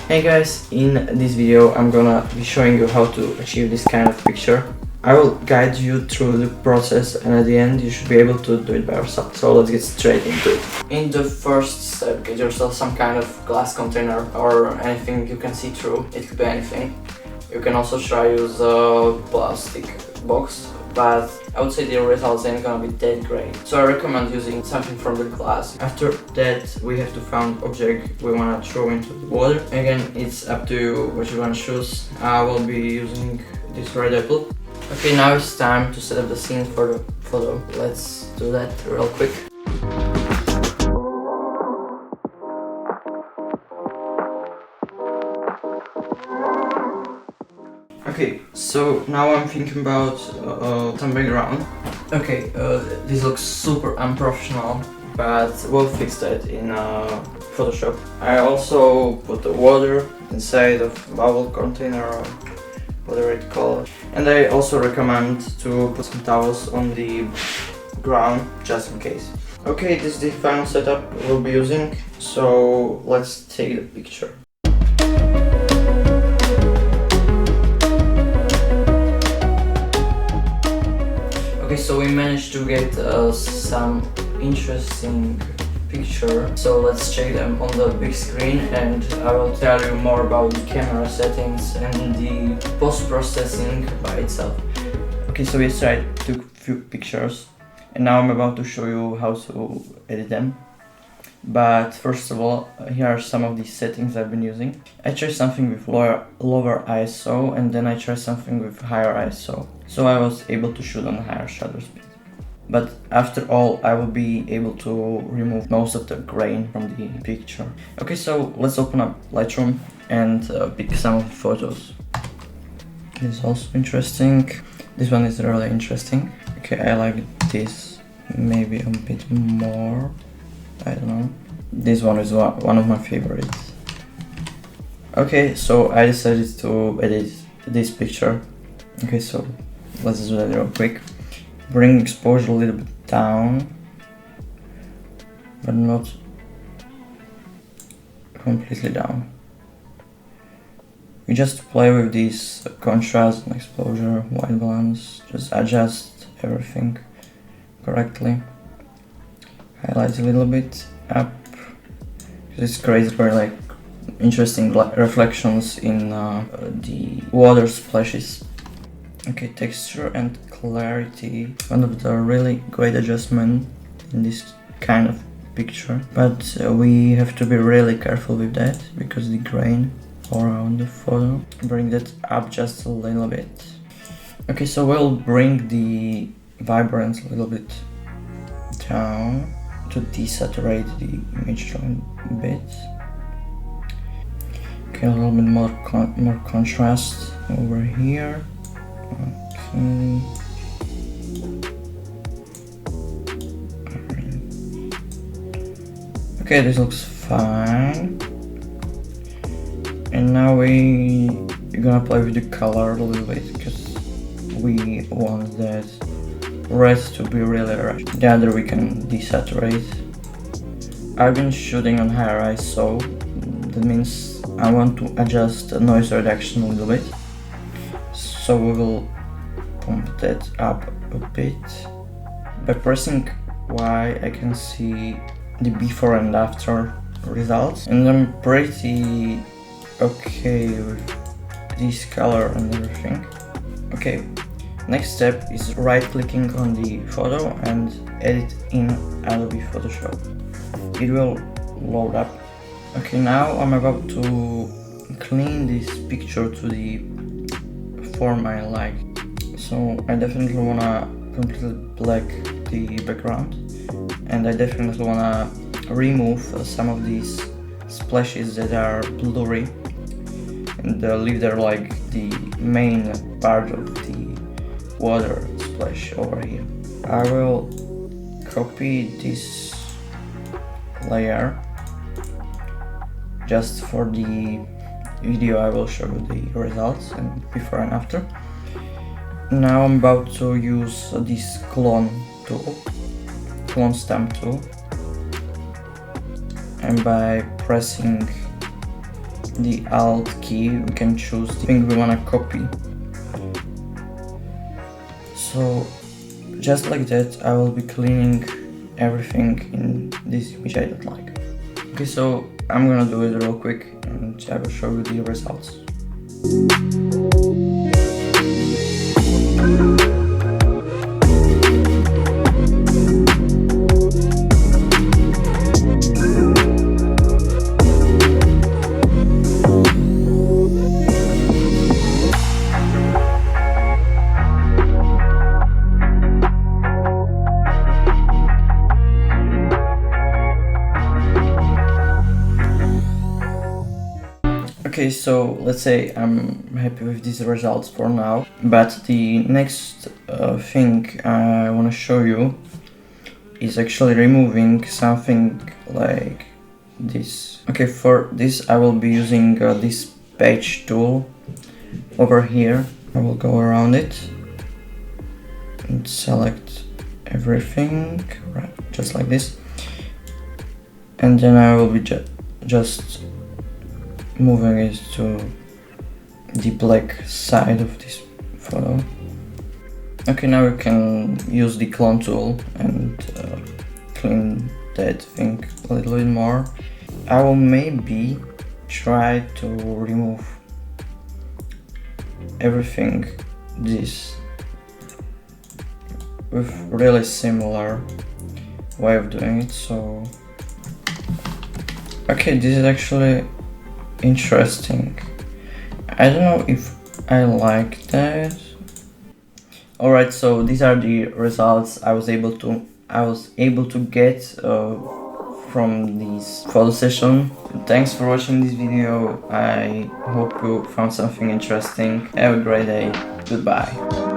Hey guys, in this video I'm gonna be showing you how to achieve this kind of picture. I will guide you through the process and at the end you should be able to do it by yourself. So let's get straight into it. In the first step, get yourself some kind of glass container or anything you can see through. It could be anything. You can also try use a plastic box, but I would say the results ain't gonna be that great. So I recommend using something from the glass. After that, we have to find object we wanna throw into the water. Again, it's up to you what you wanna choose. I will be using this red apple. Okay, now it's time to set up the scene for the photo. Let's do that real quick. Okay, so now I'm thinking about some background. Okay, this looks super unprofessional, but we'll fix that in Photoshop. I also put the water inside of bubble container or whatever it's called. And I also recommend to put some towels on the ground just in case. Okay, this is the final setup we'll be using, so let's take the picture. Okay, so we managed to get some interesting picture. So let's check them on the big screen and I will tell you more about the camera settings and the post-processing by itself. Okay, so we took a few pictures and now I'm about to show you how to edit them. But first of all, here are some of the settings I've been using. I tried something with lower ISO and then I tried something with higher ISO. So I was able to shoot on higher shutter speed. But after all, I will be able to remove most of the grain from the picture. Okay, so let's open up Lightroom and pick some of the photos. This is also interesting. This one is really interesting. Okay, I like this maybe a bit more. I don't know. This one is one of my favorites. Okay, so I decided to edit this picture. Okay, so let's do that real quick. Bring exposure a little bit down, but not completely down. We just play with these contrast and exposure, white balance, just adjust everything correctly. Highlight a little bit up. This creates very like interesting reflections in the water splashes. Okay, texture and clarity, one of the really great adjustment in this kind of picture, but we have to be really careful with that because the grain around the photo. Bring that up just a little bit. Okay, so we'll bring the vibrance a little bit down to desaturate the image a bit. Okay, a little bit more contrast over here. Okay. Okay, this looks fine. And now we're gonna play with the color a little bit because we want that red to be really red. The other we can desaturate. I've been shooting on higher ISO. That means I want to adjust the noise reduction a little bit. So we will pump that up a bit. By pressing Y, I can see the before and after results, and I'm pretty okay with this color and everything. Okay, next step is right clicking on the photo and edit in Adobe Photoshop. It will load up. Okay, now I'm about to clean this picture to the form I like. So I definitely wanna completely black the background, and I definitely wanna remove some of these splashes that are blurry and leave there like the main part of the water splash over here. I will copy this layer just for the video. I will show you the results and before and after. Now I'm about to use this clone stamp tool, and by pressing the Alt key we can choose the thing we want to copy. So just like that I will be cleaning everything in this image I don't like. Okay, so I'm gonna do it real quick and I will show you the results. Okay, so let's say I'm happy with these results for now, but the next thing I want to show you is actually removing something like this. Okay, for this I will be using this page tool over here. I will go around it and select everything, right, just like this, and then I will be just moving it to the black side of this photo. Okay, now we can use the clone tool and clean that thing a little bit more. I will maybe try to remove everything this with really similar way of doing it. So okay, this is actually interesting. I don't know if I like that. Alright, so these are the results I was able to get from this photo session. Thanks for watching this video. I hope you found something interesting. Have a great day. Goodbye.